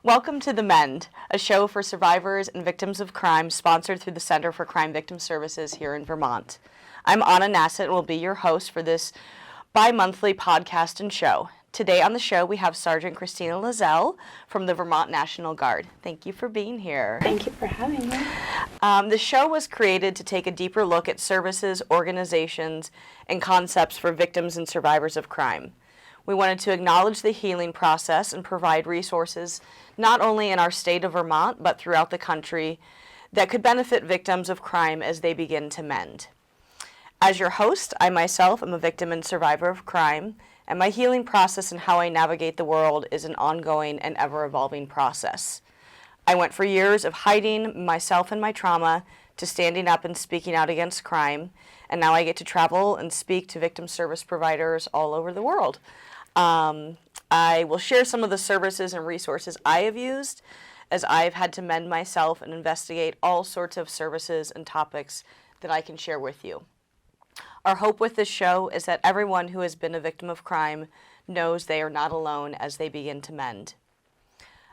Welcome to the MEND, a show for survivors and victims of crime sponsored through the Center for Crime Victim Services here in Vermont. I'm Anna Nasset and will be your host for this bi-monthly podcast and show. Today on the show we have Sergeant Christina Lazelle from the Vermont National Guard. Thank you for being here. Thank you for having me. The show was created to take a deeper look at services, organizations, and concepts for victims and survivors of crime. We wanted to acknowledge the healing process and provide resources not only in our state of Vermont, but throughout the country that could benefit victims of crime as they begin to mend. As your host, I myself am a victim and survivor of crime, and my healing process and how I navigate the world is an ongoing and ever-evolving process. I went for years of hiding myself and my trauma to standing up and speaking out against crime, and now I get to travel and speak to victim service providers all over the world. I will share some of the services and resources I have used as I've had to mend myself and investigate all sorts of services and topics that I can share with you. Our hope with this show is that everyone who has been a victim of crime knows they are not alone as they begin to mend.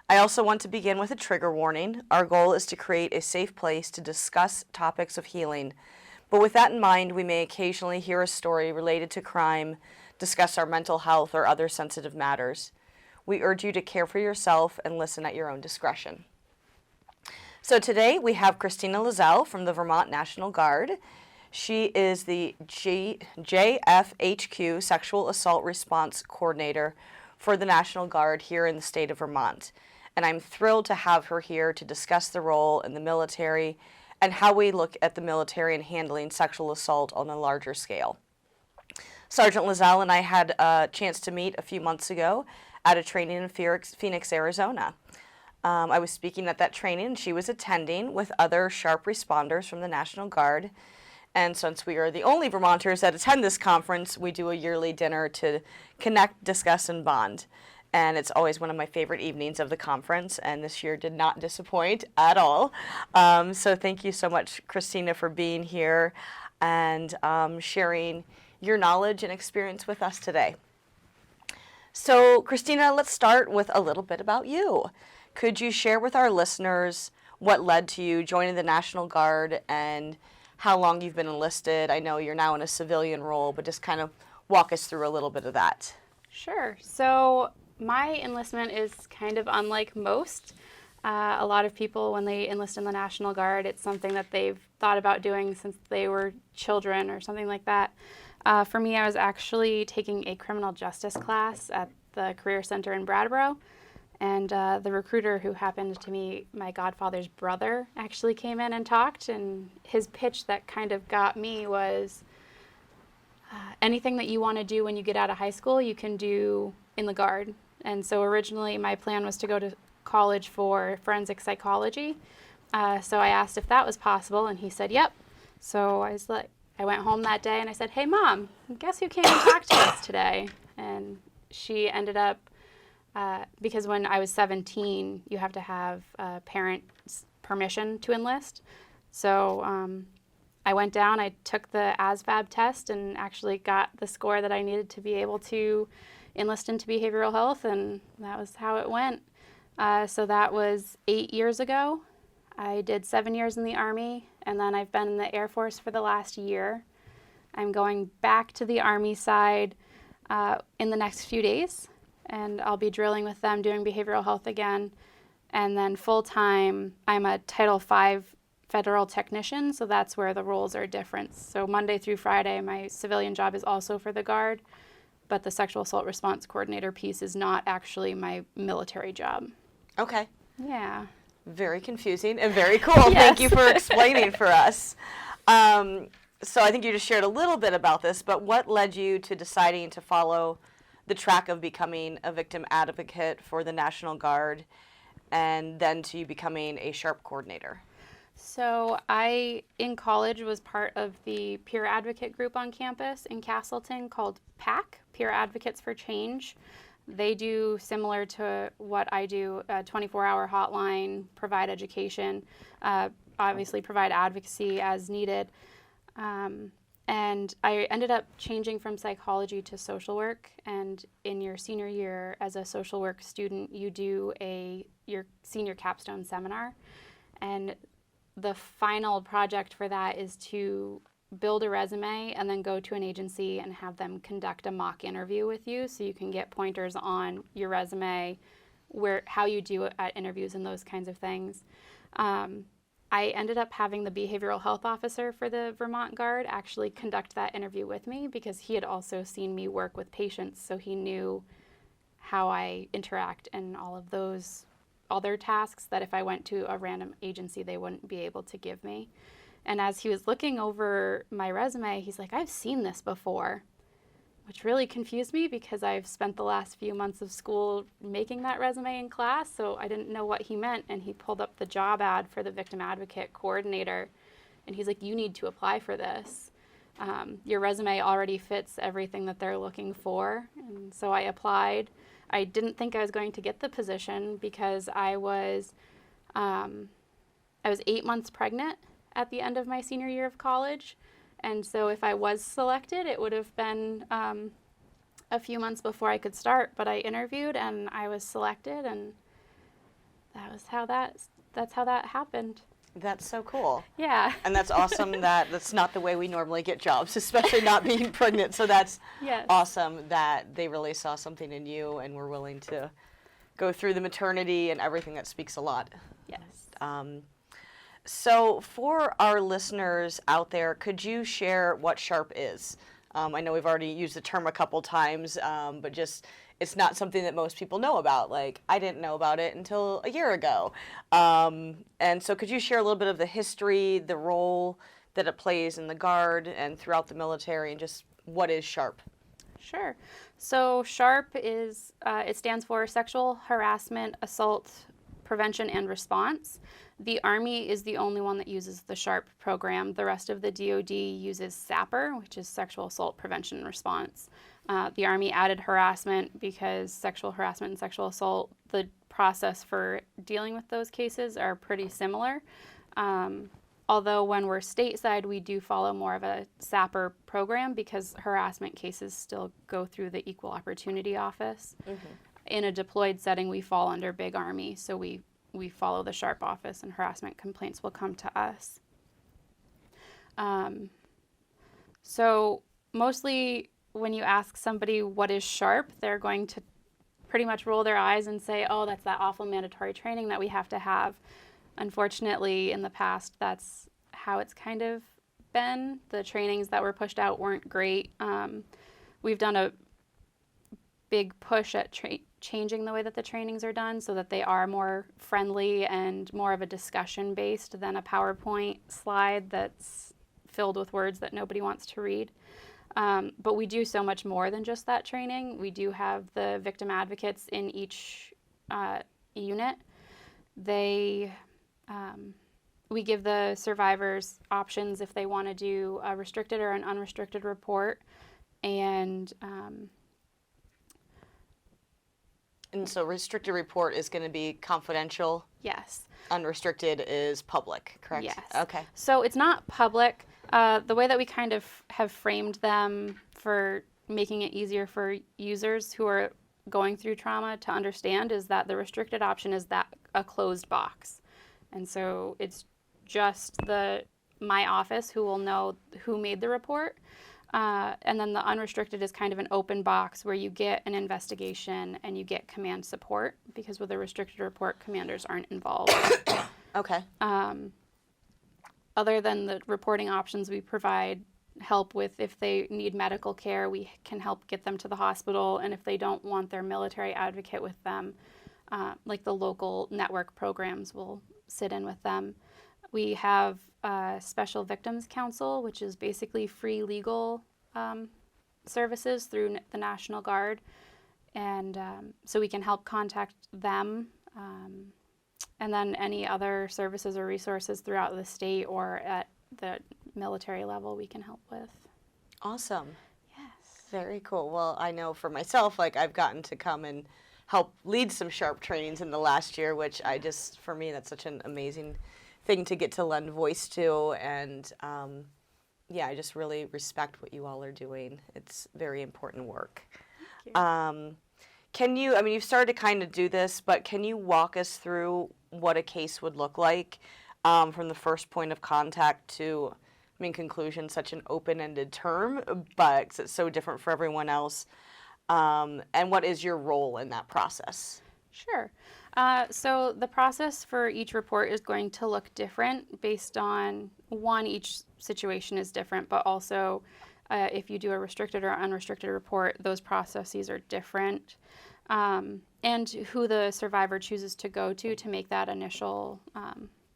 I also want to begin with a trigger warning. Our goal is to create a safe place to discuss topics of healing, but with that in mind, we may occasionally hear a story related to crime, discuss our mental health or other sensitive matters. We urge you to care for yourself and listen at your own discretion. So today we have Christina Lazelle from the Vermont National Guard. She is the JFHQ Sexual Assault Response Coordinator for the National Guard here in the state of Vermont. And I'm thrilled to have her here to discuss the role in the military and how we look at the military and handling sexual assault on a larger scale. Sergeant Lazelle and I had a chance to meet a few months ago at a training in Phoenix, Arizona. I was speaking at that training and she was attending with other sharp responders from the National Guard. And since we are the only Vermonters that attend this conference, we do a yearly dinner to connect, discuss, and bond. And it's always one of my favorite evenings of the conference, and this year did not disappoint at all. So thank you so much, Christina, for being here and sharing your knowledge and experience with us today. So, Christina, let's start with a little bit about you. Could you share with our listeners what led to you joining the National Guard and how long you've been enlisted? I know you're now in a civilian role, but just kind of walk us through a little bit of that. Sure. So my enlistment is kind of unlike most. A lot of people, when they enlist in the National Guard, it's something that they've thought about doing since they were children or something like that. For me, I was actually taking a criminal justice class at the Career Center in Brattleboro, and the recruiter, who happened to be my godfather's brother, actually came in and talked, and his pitch that kind of got me was, anything that you want to do when you get out of high school, you can do in the Guard. And so originally my plan was to go to college for forensic psychology. So I asked if that was possible, and he said, yep. So I went home that day and I said, hey, Mom, guess who came and talked to us today? And she ended up, because when I was 17, you have to have parents' permission to enlist. So I went down, I took the ASVAB test and actually got the score that I needed to be able to enlist into behavioral health, and that was how it went. So that was 8 years ago. I did 7 years in the Army, and then I've been in the Air Force for the last year. I'm going back to the Army side in the next few days, and I'll be drilling with them doing behavioral health again. And then full-time, I'm a Title V federal technician, so that's where the roles are different. So Monday through Friday, my civilian job is also for the Guard, but the sexual assault response coordinator piece is not actually my military job. Okay. Yeah. Very confusing and very cool. Yes. Thank you for explaining for us. So I think you just shared a little bit about this, but what led you to deciding to follow the track of becoming a victim advocate for the National Guard and then to you becoming a SHARP coordinator? So I, in college, was part of the peer advocate group on campus in Castleton called PAC, Peer Advocates for Change. They do similar to what I do, a 24-hour hotline, provide education, obviously provide advocacy as needed. And I ended up changing from psychology to social work. And in your senior year as a social work student, you do your your senior capstone seminar. And the final project for that is to build a resume and then go to an agency and have them conduct a mock interview with you so you can get pointers on your resume, how you do it at interviews and those kinds of things. I ended up having the behavioral health officer for the Vermont Guard actually conduct that interview with me because he had also seen me work with patients, so he knew how I interact and all of those other tasks that if I went to a random agency, they wouldn't be able to give me. And as he was looking over my resume, he's like, I've seen this before, which really confused me because I've spent the last few months of school making that resume in class, so I didn't know what he meant. And he pulled up the job ad for the victim advocate coordinator, and he's like, you need to apply for this. Your resume already fits everything that they're looking for. And so I applied. I didn't think I was going to get the position because I was 8 months pregnant at the end of my senior year of college. And so if I was selected, it would have been a few months before I could start. But I interviewed and I was selected, and that's how that happened. That's so cool. Yeah. And that's awesome that that's not the way we normally get jobs, especially not being pregnant. So that's Yes. awesome that they really saw something in you and were willing to go through the maternity and everything. That speaks a lot. Yes. So for our listeners out there, could you share what SHARP is? I know we've already used the term a couple times, but just it's not something that most people know about. Like, I didn't know about it until a year ago. And so could you share a little bit of the history, the role that it plays in the Guard and throughout the military, and just what is SHARP? Sure. So SHARP is, it stands for Sexual Harassment, Assault, Prevention, and Response. The Army is the only one that uses the SHARP program. The rest of the DoD uses SAPR, which is Sexual Assault Prevention and Response. The Army added harassment because sexual harassment and sexual assault, the process for dealing with those cases are pretty similar. Although when we're stateside, we do follow more of a SAPR program because harassment cases still go through the Equal Opportunity Office. Mm-hmm. In a deployed setting, we fall under Big Army, so we follow the SHARP office and harassment complaints will come to us. So mostly when you ask somebody what is SHARP, they're going to pretty much roll their eyes and say, oh, that's that awful mandatory training that we have to have. Unfortunately, in the past, that's how it's kind of been. The trainings that were pushed out weren't great. We've done a big push at changing the way that the trainings are done so that they are more friendly and more of a discussion based than a PowerPoint slide that's filled with words that nobody wants to read. But we do so much more than just that training. We do have the victim advocates in each unit. We give the survivors options if they want to do a restricted or an unrestricted report. And so restricted report is going to be confidential? yes. Unrestricted is public, correct? Yes. Okay. So it's not public. The way that we kind of have framed them for making it easier for users who are going through trauma to understand is that the restricted option is that a closed box. And so it's just my office who will know who made the report. And then the unrestricted is kind of an open box where you get an investigation and you get command support because with a restricted report, commanders aren't involved. Okay. Other than the reporting options, we provide help with if they need medical care, we can help get them to the hospital. And if they don't want their military advocate with them, like the local network programs will sit in with them. We have Special Victims Council, which is basically free legal services through the National Guard. And so we can help contact them. And then any other services or resources throughout the state or at the military level we can help with. Awesome. Yes. Very cool. Well, I know for myself, like I've gotten to come and help lead some SHARP trainings in the last year, which for me, that's such an amazing thing to get to lend voice to. And yeah, I just really respect what you all are doing. It's very important work. Thank you. Can you, I mean, you've started to kind of do this, but can you walk us through what a case would look like from the first point of contact to, I mean, conclusion, such an open-ended term, but it's so different for everyone else. And what is your role in that process? Sure. So the process for each report is going to look different based on, one, each situation is different, but also if you do a restricted or unrestricted report, those processes are different. And who the survivor chooses to go to make that initial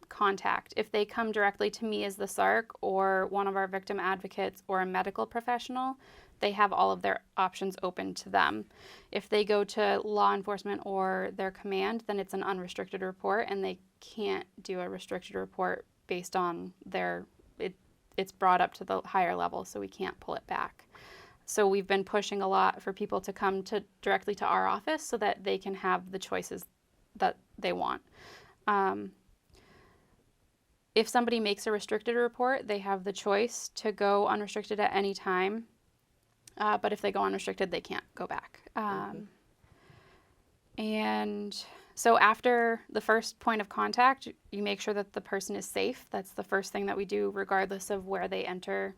contact. If they come directly to me as the SARC or one of our victim advocates or a medical professional, they have all of their options open to them. If they go to law enforcement or their command, then it's an unrestricted report, and they can't do a restricted report based on it's brought up to the higher level, so we can't pull it back. So we've been pushing a lot for people to come directly to our office so that they can have the choices that they want. If somebody makes a restricted report, they have the choice to go unrestricted at any time. But if they go unrestricted, they can't go back. And so after the first point of contact, you make sure that the person is safe. That's the first thing that we do, regardless of where they enter,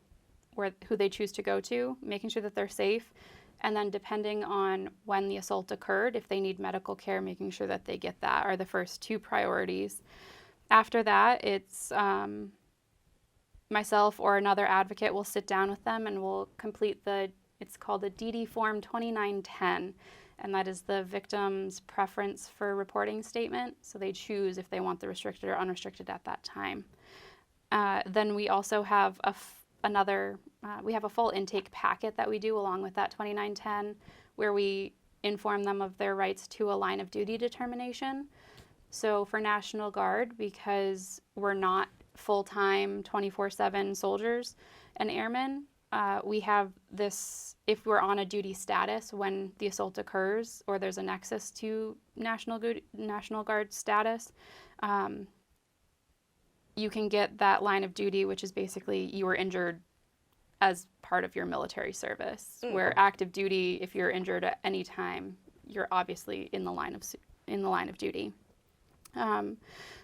who they choose to go to, making sure that they're safe. And then depending on when the assault occurred, if they need medical care, making sure that they get that are the first two priorities. After that, it's myself or another advocate will sit down with them and we'll complete it's called the DD Form 2910, and that is the victim's preference for reporting statement. So they choose if they want the restricted or unrestricted at that time. Then we also have we have a full intake packet that we do along with that 2910, where we inform them of their rights to a line of duty determination. So for National Guard, because we're not full-time 24/7 soldiers and airmen, we have this, if we're on a duty status when the assault occurs or there's a nexus to National Guard status, you can get that line of duty, which is basically you were injured as part of your military service. Where active duty, if you're injured at any time, you're obviously in the line of duty.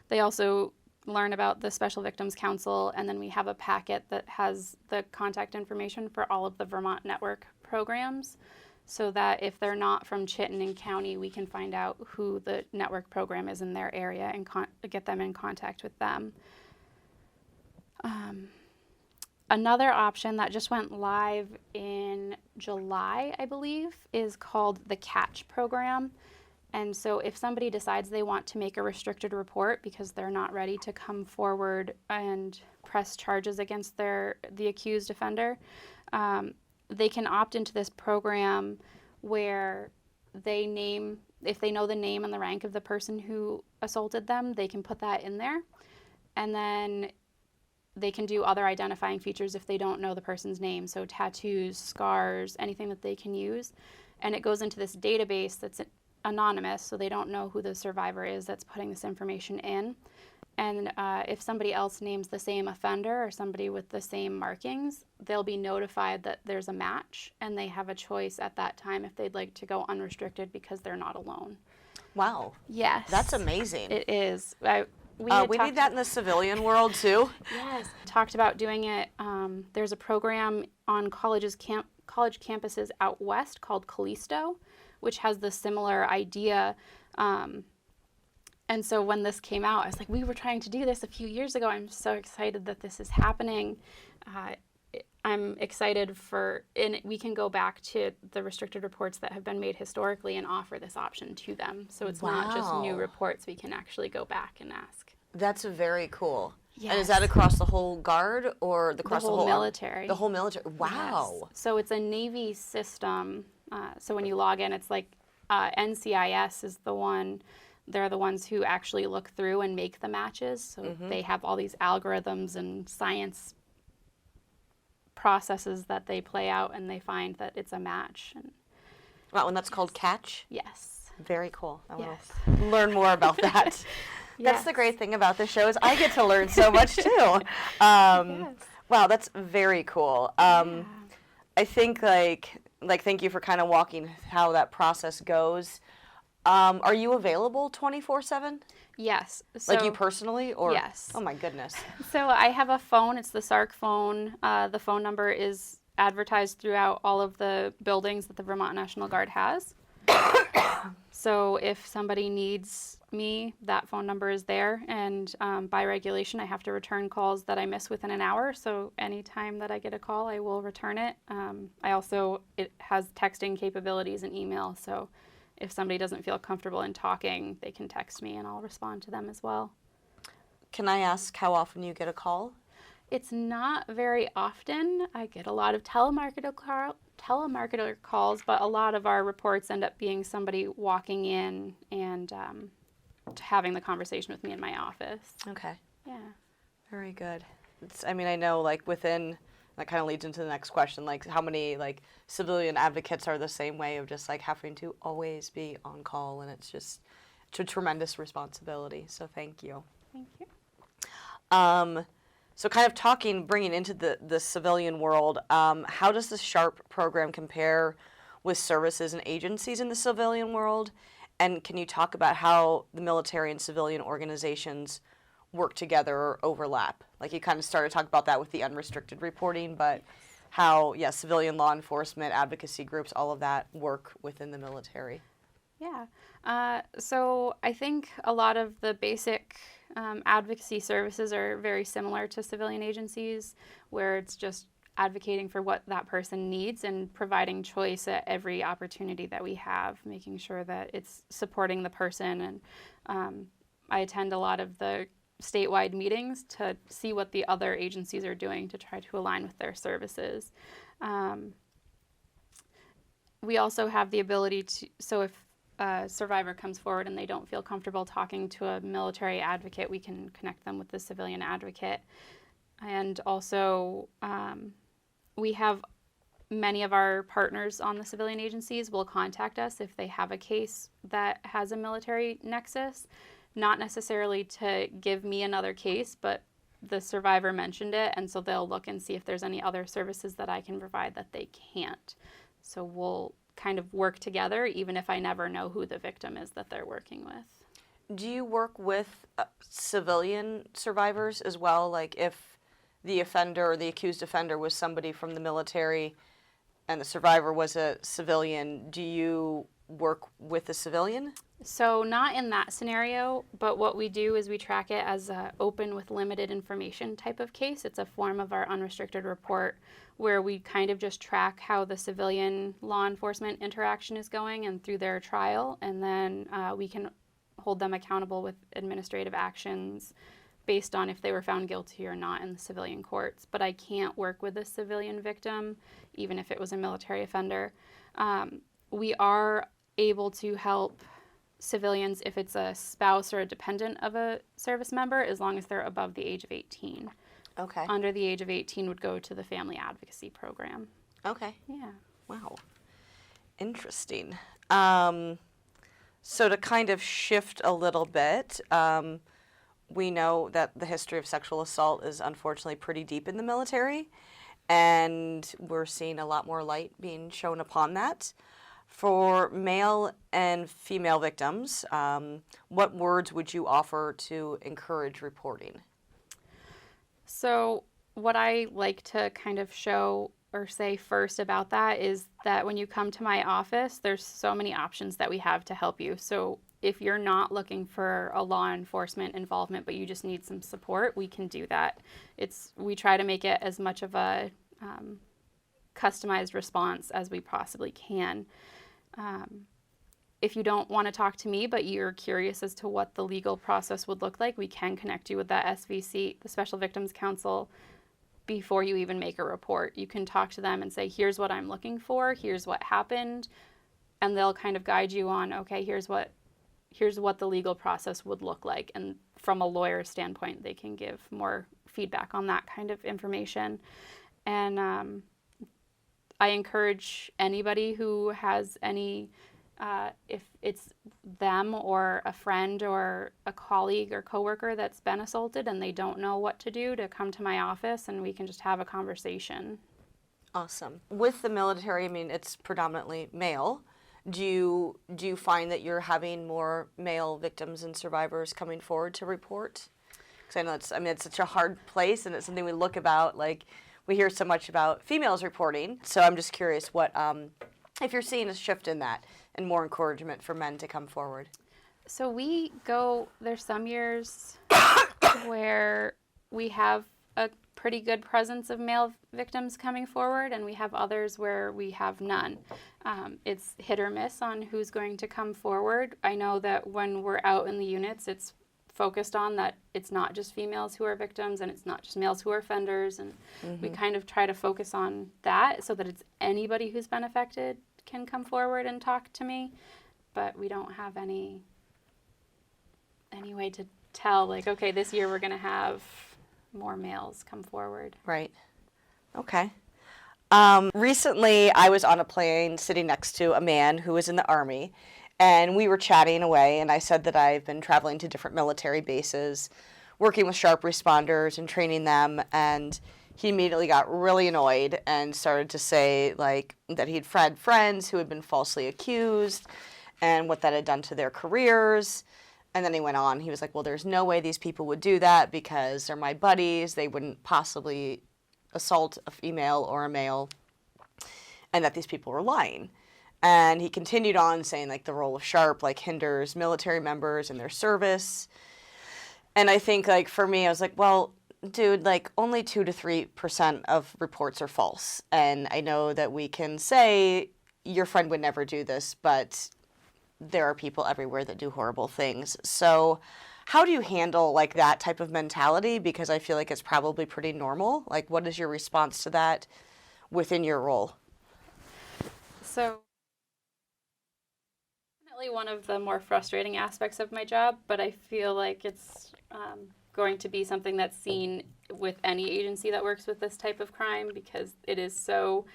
They also learn about the Special Victims Council, and then we have a packet that has the contact information for all of the Vermont Network programs, so that if they're not from Chittenden County, we can find out who the network program is in their area and get them in contact with them. Another option that just went live in July, I believe, is called the CATCH program. And so if somebody decides they want to make a restricted report because they're not ready to come forward and press charges against the accused offender, they can opt into this program where if they know the name and the rank of the person who assaulted them, they can put that in there. And then they can do other identifying features if they don't know the person's name, so tattoos, scars, anything that they can use. And it goes into this database that's anonymous, so they don't know who the survivor is that's putting this information in. And if somebody else names the same offender or somebody with the same markings, they'll be notified that there's a match, and they have a choice at that time if they'd like to go unrestricted because they're not alone. Wow. Yes. That's amazing. It is. We need that in the civilian world too. Yes. Talked about doing it. There's a program on college campuses out west called Callisto, which has the similar idea. And so when this came out, I was like, we were trying to do this a few years ago. I'm so excited that this is happening. I'm excited and we can go back to the restricted reports that have been made historically and offer this option to them. So it's not just new reports. We can actually go back and ask. That's very cool. Yes. And is that across the whole Guard or across the whole military? The whole military. Wow. Yes. So it's a Navy system. So when you log in, it's like NCIS is the one. They're the ones who actually look through and make the matches. So they have all these algorithms and science processes that they play out, and they find that it's a match. Wow, and that's called CATCH? Yes. Very cool. I want Yes. to learn more about that. That's the great thing about the show is I get to learn so much too. Yes. Wow, that's very cool. I think like like, thank you for kind of walking how that process goes. Are you available 24/7? Yes. Like you personally, or? Yes. Oh my goodness. So I have a phone. It's the SARC phone. The phone number is advertised throughout all of the buildings that the Vermont National Guard has. So if somebody needs me, that phone number is there. And by regulation, I have to return calls that I miss within an hour. So anytime that I get a call, I will return it. It has texting capabilities and email. So if somebody doesn't feel comfortable in talking, they can text me and I'll respond to them as well. Can I ask how often you get a call? It's not very often. I get a lot of telemarketer calls, but a lot of our reports end up being somebody walking in and having the conversation with me in my office. Okay. Yeah. Very good. I mean, I know, like, within, that kind of leads into the next question, like, how many, like, civilian advocates are the same way of just, like, having to always be on call, and it's a tremendous responsibility, so thank you. Thank you. So kind of bringing into the civilian world, how does the SHARP program compare with services and agencies in the civilian world? And can you talk about how the military and civilian organizations work together or overlap? Like, you kind of started to talk about that with the unrestricted reporting, but how, civilian law enforcement, advocacy groups, all of that work within the military. Yeah. So I think a lot of the basic advocacy services are very similar to civilian agencies, where it's just advocating for what that person needs and providing choice at every opportunity that we have, making sure that it's supporting the person. And I attend a lot of the statewide meetings to see what the other agencies are doing to try to align with their services. We also have the ability to, so if a survivor comes forward and they don't feel comfortable talking to a military advocate, we can connect them with the civilian advocate. And also, we have many of our partners on the civilian agencies will contact us if they have a case that has a military nexus, not necessarily to give me another case, but the survivor mentioned it, and so they'll look and see if there's any other services that I can provide that they can't. So we'll kind of work together, even if I never know who the victim is that they're working with. Do you work with civilian survivors as well? Like, if the offender or the accused offender was somebody from the military and the survivor was a civilian, do you work with the civilian? So not in that scenario, but what we do is we track it as an open with limited information type of case. It's a form of our unrestricted report where we kind of just track how the civilian law enforcement interaction is going and through their trial, and then we can hold them accountable with administrative actions based on if they were found guilty or not in the civilian courts. But I can't work with a civilian victim, even if it was a military offender. We are able to help civilians if it's a spouse or a dependent of a service member, as long as they're above the age of 18. Okay. Under the age of 18 would go to the family advocacy program. Okay. Yeah. Wow. Interesting. So to kind of shift a little bit, we know that the history of sexual assault is unfortunately pretty deep in the military, and we're seeing a lot more light being shown upon that. For male and female victims, what words would you offer to encourage reporting? So what I like to kind of show or say first about that is that when you come to my office, there's so many options that we have to help you. So if you're not looking for a law enforcement involvement, but you just need some support, we can do that. We try to make it as much of a customized response as we possibly can. If you don't want to talk to me, but you're curious as to what the legal process would look like, we can connect you with that SVC, the Special Victims Counsel, before you even make a report. You can talk to them and say, here's what I'm looking for, here's what happened, and they'll kind of guide you on, okay, here's what the legal process would look like. And from a lawyer's standpoint, they can give more feedback on that kind of information. And I encourage anybody who has any, if it's them or a friend or a colleague or coworker that's been assaulted and they don't know what to do, to come to my office and we can just have a conversation. Awesome. With the military, I mean, it's predominantly male. Do you find that you're having more male victims and survivors coming forward to report? Because I know it's such a hard place, and it's something we look about. Like, we hear so much about females reporting. So I'm just curious what if you're seeing a shift in that and more encouragement for men to come forward. So there's some years where we have a pretty good presence of male victims coming forward, and we have others where we have none. It's hit or miss on who's going to come forward. I know that when we're out in the units, it's focused on that it's not just females who are victims and it's not just males who are offenders, and we kind of try to focus on that so that it's anybody who's been affected can come forward and talk to me, but we don't have any way to tell, like, okay, this year we're going to have more males come forward. Right. Okay. Recently, I was on a plane sitting next to a man who was in the Army, and we were chatting away, and I said that I've been traveling to different military bases, working with sharp responders and training them, and he immediately got really annoyed and started to say, like, that he'd had friends who had been falsely accused and what that had done to their careers. And then he went on. He was like, well, there's no way these people would do that because they're my buddies. They wouldn't possibly assault a female or a male, and that these people were lying. And he continued on saying, like, the role of SHARP, like, hinders military members in their service. And I think, like, for me, I was like, well, dude, like, only 2 to 3% of reports are false. And I know that we can say your friend would never do this, but there are people everywhere that do horrible things. So how do you handle, like, that type of mentality? Because I feel like it's probably pretty normal. Like, what is your response to that within your role? So definitely one of the more frustrating aspects of my job, but I feel like it's going to be something that's seen with any agency that works with this type of crime, because it is so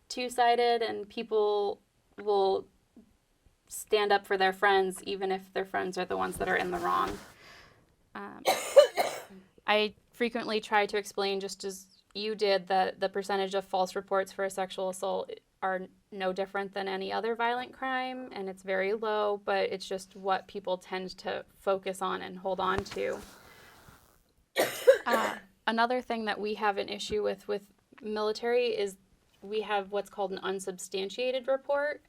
two-sided, and people will stand up for their friends even if their friends are the ones that are in the wrong. I frequently try to explain, just as you did, that the percentage of false reports for a sexual assault are no different than any other violent crime, and it's very low, but it's just what people tend to focus on and hold on to. Another thing that we have an issue with military is we have what's called an unsubstantiated report,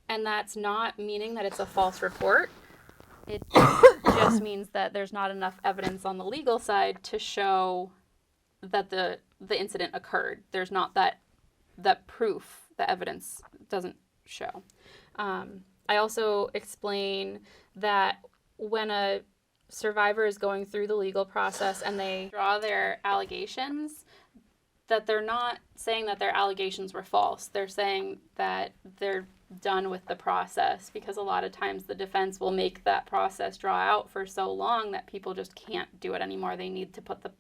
and that's not meaning that it's a false report. It just means that there's not enough evidence on the legal side to show that the incident occurred. There's not that proof. The evidence doesn't show. I also explain that when a survivor is going through the legal process and they draw their allegations, that they're not saying that their allegations were false. They're saying that they're done with the process, because a lot of times the defense will make that process draw out for so long that people just can't do it anymore. They need to put the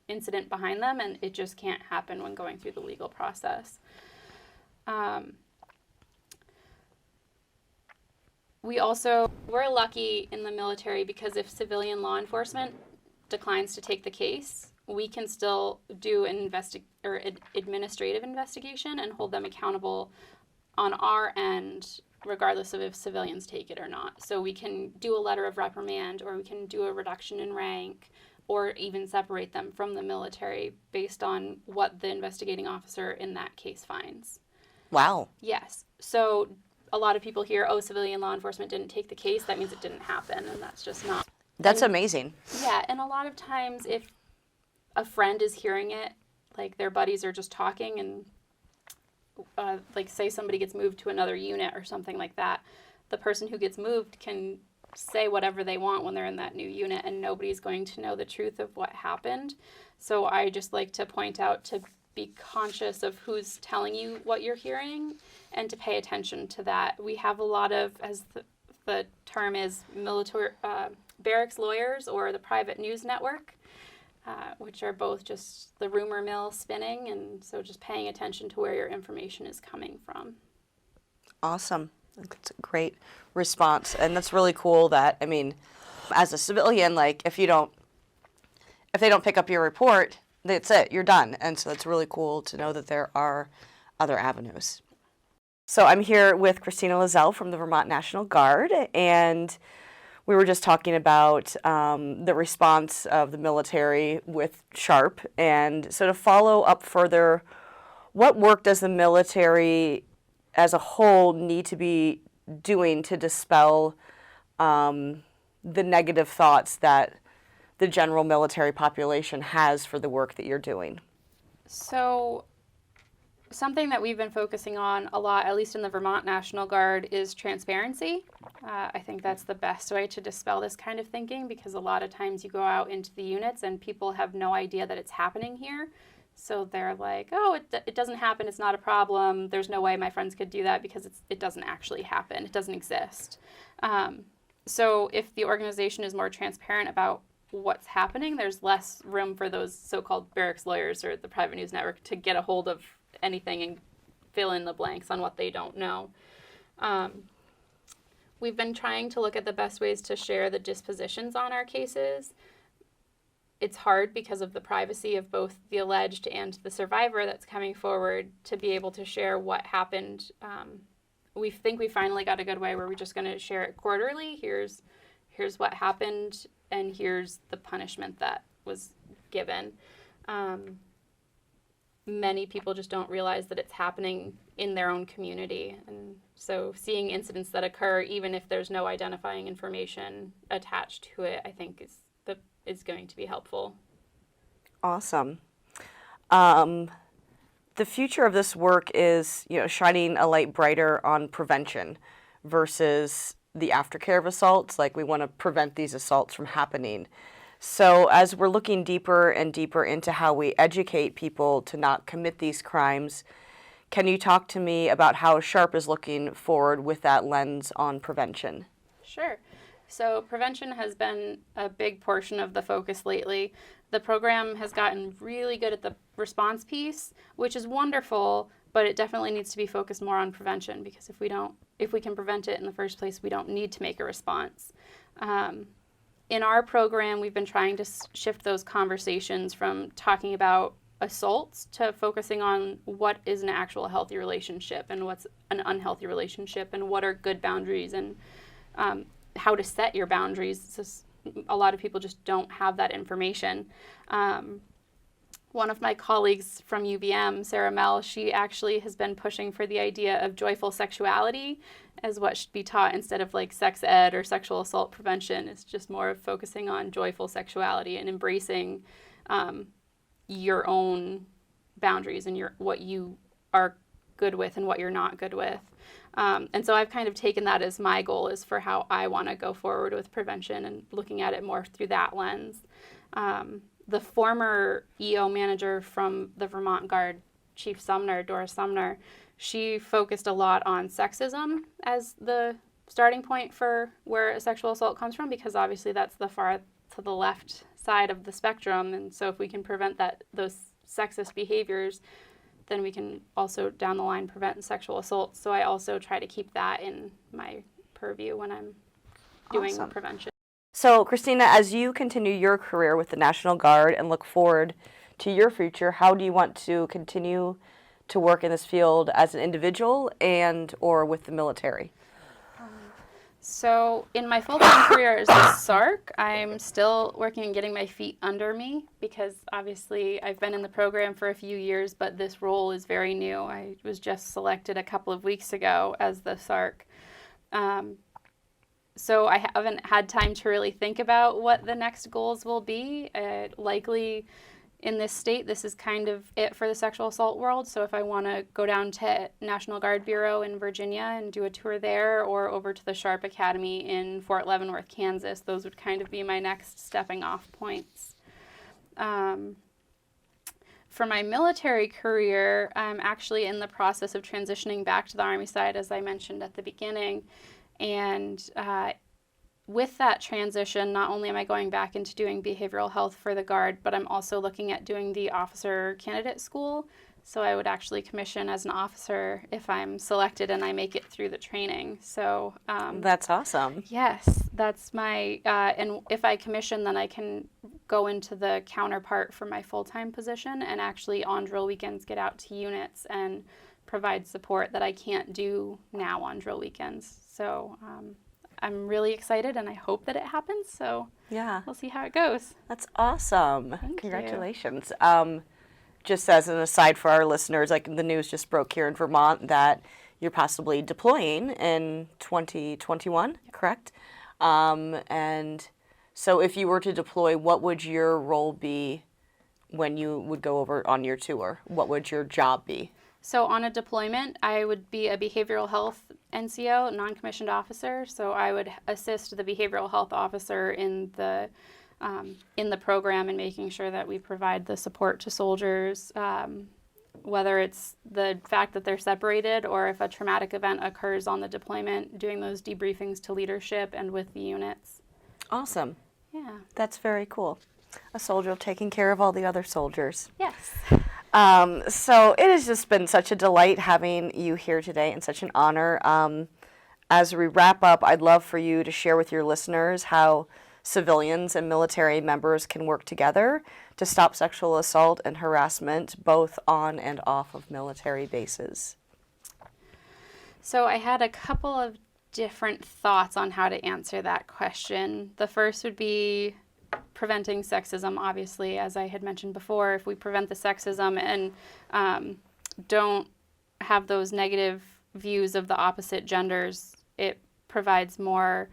incident behind them, and it just can't happen when going through the legal process. We're lucky in the military, because if civilian law enforcement declines to take the case, we can still do an administrative investigation and hold them accountable on our end, regardless of if civilians take it or not. So we can do a letter of reprimand, or we can do a reduction in rank, or even separate them from the military based on what the investigating officer in that case finds. Wow. Yes. So a lot of people hear, oh, civilian law enforcement didn't take the case, that means it didn't happen, and that's just not. That's amazing. Yeah, and a lot of times if a friend is hearing it, like their buddies are just talking, and like say somebody gets moved to another unit or something like that, the person who gets moved can say whatever they want when they're in that new unit, and nobody's going to know the truth of what happened. So I just like to point out to be conscious of who's telling you what you're hearing, and to pay attention to that. We have a lot of, as the term is, military barracks lawyers, or the private news network, which are both just the rumor mill spinning, and so just paying attention to where your information is coming from. Awesome. That's a great response, and that's really cool that, I mean, as a civilian, like, if they don't pick up your report, that's it, you're done. And so it's really cool to know that there are other avenues. So I'm here with Christina Lazelle from the Vermont National Guard, and we were just talking about the response of the military with SHARP. And so to follow up further, what work does the military as a whole need to be doing to dispel the negative thoughts that the general military population has for the work that you're doing? So something that we've been focusing on a lot, at least in the Vermont National Guard, is transparency. I think that's the best way to dispel this kind of thinking, because a lot of times you go out into the units and people have no idea that it's happening here. So they're like, oh, it doesn't happen, it's not a problem, there's no way my friends could do that, because it doesn't actually happen, it doesn't exist. So if the organization is more transparent about what's happening, there's less room for those so-called barracks lawyers or the private news network to get a hold of anything and fill in the blanks on what they don't know. We've been trying to look at the best ways to share the dispositions on our cases. It's hard because of the privacy of both the alleged and the survivor that's coming forward to be able to share what happened. We think we finally got a good way where we're just going to share it quarterly. Here's what happened, and here's the punishment that was given. Many people just don't realize that it's happening in their own community. And so seeing incidents that occur, even if there's no identifying information attached to it, I think is going to be helpful. Awesome. The future of this work is, shining a light brighter on prevention versus the aftercare of assaults. Like, we want to prevent these assaults from happening. So as we're looking deeper and deeper into how we educate people to not commit these crimes, can you talk to me about how SHARP is looking forward with that lens on prevention? Sure. So prevention has been a big portion of the focus lately. The program has gotten really good at the response piece, which is wonderful, but it definitely needs to be focused more on prevention, because if we can prevent it in the first place, we don't need to make a response. In our program, we've been trying to shift those conversations from talking about assaults to focusing on what is an actual healthy relationship and what's an unhealthy relationship, and what are good boundaries, and how to set your boundaries. So a lot of people just don't have that information. One of my colleagues from UVM, Sarah Mell, she actually has been pushing for the idea of joyful sexuality as what should be taught, instead of like sex ed or sexual assault prevention. It's just more of focusing on joyful sexuality and embracing your own boundaries and what you are good with and what you're not good with. And so I've kind of taken that as my goal, is for how I want to go forward with prevention and looking at it more through that lens. The former EO manager from the Vermont Guard, Chief Sumner, Doris Sumner, she focused a lot on sexism as the starting point for where a sexual assault comes from, because obviously that's the far to the left side of the spectrum. And so if we can prevent those sexist behaviors, then we can also down the line prevent sexual assault. So I also try to keep that in my purview when I'm doing Awesome. prevention. So, Christina, as you continue your career with the National Guard and look forward to your future, how do you want to continue to work in this field as an individual and or with the military? So in my full-time career as a SARC, I'm still working on getting my feet under me, because obviously I've been in the program for a few years, but this role is very new. I was just selected a couple of weeks ago as the SARC. So I haven't had time to really think about what the next goals will be. Likely in this state, this is kind of it for the sexual assault world. So if I want to go down to National Guard Bureau in Virginia and do a tour there, or over to the SHARP Academy in Fort Leavenworth, Kansas, those would kind of be my next stepping off points. For my military career, I'm actually in the process of transitioning back to the Army side, as I mentioned at the beginning. And with that transition, not only am I going back into doing behavioral health for the Guard, but I'm also looking at doing the officer candidate school. So I would actually commission as an officer if I'm selected and I make it through the training. So that's awesome. Yes, that's my, and if I commission, then I can go into the counterpart for my full-time position and actually on drill weekends get out to units and provide support that I can't do now on drill weekends. So I'm really excited, and I hope that it happens. So Yeah. we'll see how it goes. That's awesome. Thank you. Congratulations. Just as an aside for our listeners, like the news just broke here in Vermont that you're possibly deploying in 2021, correct? And so if you were to deploy, what would your role be when you would go over on your tour? What would your job be? So on a deployment, I would be a behavioral health NCO, non-commissioned officer. So I would assist the behavioral health officer in the program and making sure that we provide the support to soldiers, whether it's the fact that they're separated or if a traumatic event occurs on the deployment, doing those debriefings to leadership and with the units. Awesome. Yeah. That's very cool. A soldier taking care of all the other soldiers. Yes. So it has just been such a delight having you here today and such an honor. As we wrap up, I'd love for you to share with your listeners how civilians and military members can work together to stop sexual assault and harassment both on and off of military bases. So I had a couple of different thoughts on how to answer that question. The first would be preventing sexism, obviously, as I had mentioned before. If we prevent the sexism and don't have those negative views of the opposite genders, it provides more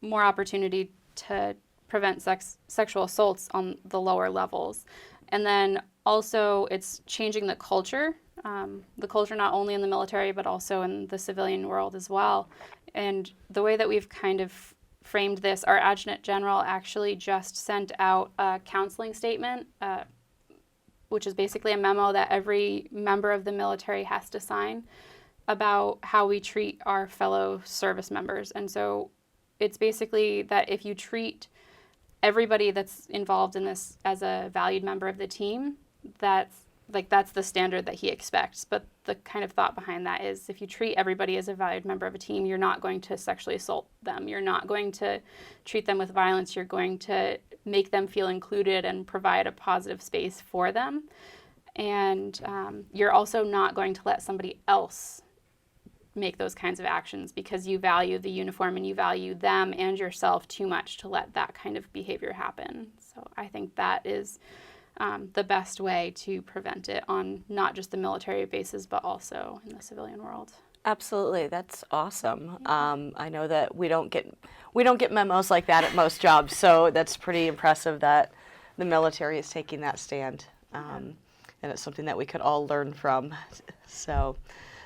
opportunity to prevent sexual assaults on the lower levels. And then also it's changing the culture not only in the military but also in the civilian world as well. And the way that we've kind of framed this, our Adjutant General actually just sent out a counseling statement, which is basically a memo that every member of the military has to sign about how we treat our fellow service members. And so it's basically that if you treat everybody that's involved in this as a valued member of the team, that's the standard that he expects. But the kind of thought behind that is if you treat everybody as a valued member of a team, you're not going to sexually assault them. You're not going to treat them with violence. You're going to make them feel included and provide a positive space for them. And you're also not going to let somebody else make those kinds of actions because you value the uniform and you value them and yourself too much to let that kind of behavior happen. So I think that is the best way to prevent it on not just the military bases but also in the civilian world. Absolutely, that's awesome. I know that we don't get memos like that at most jobs, so that's pretty impressive that the military is taking that stand, and it's something that we could all learn from. So,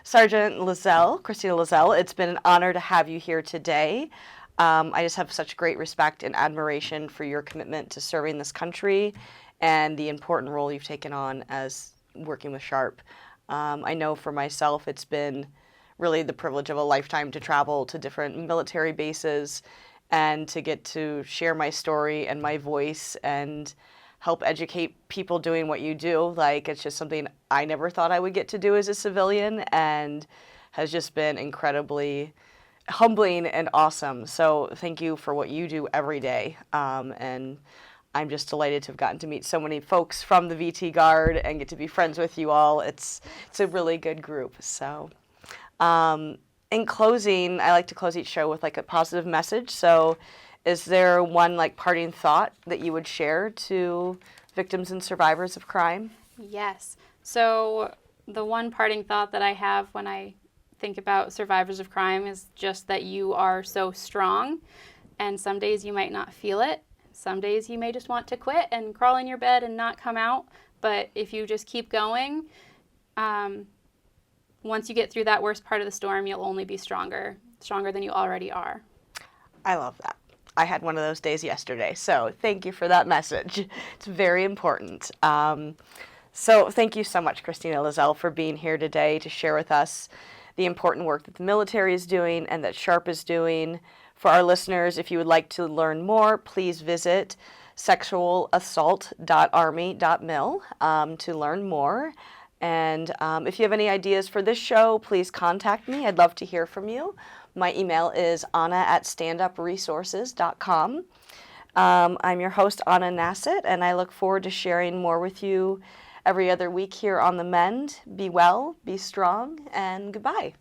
Sergeant Lazelle, Christina Lazelle, it's been an honor to have you here today. I just have such great respect and admiration for your commitment to serving this country and the important role you've taken on as working with SHARP. I know for myself it's been really the privilege of a lifetime to travel to different military bases and to get to share my story and my voice and help educate people doing what you do. Like, it's just something I never thought I would get to do as a civilian and has just been incredibly humbling and awesome. So thank you for what you do every day. And I'm just delighted to have gotten to meet so many folks from the VT Guard and get to be friends with you all. It's a really good group. So in closing, I like to close each show with like a positive message. So is there one like parting thought that you would share to victims and survivors of crime? Yes. So the one parting thought that I have when I think about survivors of crime is just that you are so strong, and some days you might not feel it. Some days you may just want to quit and crawl in your bed and not come out. But if you just keep going, once you get through that worst part of the storm, you'll only be stronger than you already are. I love that. I had one of those days yesterday, so thank you for that message. It's very important. So thank you so much, Christina Lazelle, for being here today to share with us the important work that the military is doing and that SHARP is doing. For our listeners, if you would like to learn more, please visit sexualassault.army.mil to learn more. And if you have any ideas for this show, please contact me. I'd love to hear from you. My email is anna@standupresources.com. I'm your host, Anna Nasset, and I look forward to sharing more with you every other week here on the MEND. Be well, be strong, and goodbye.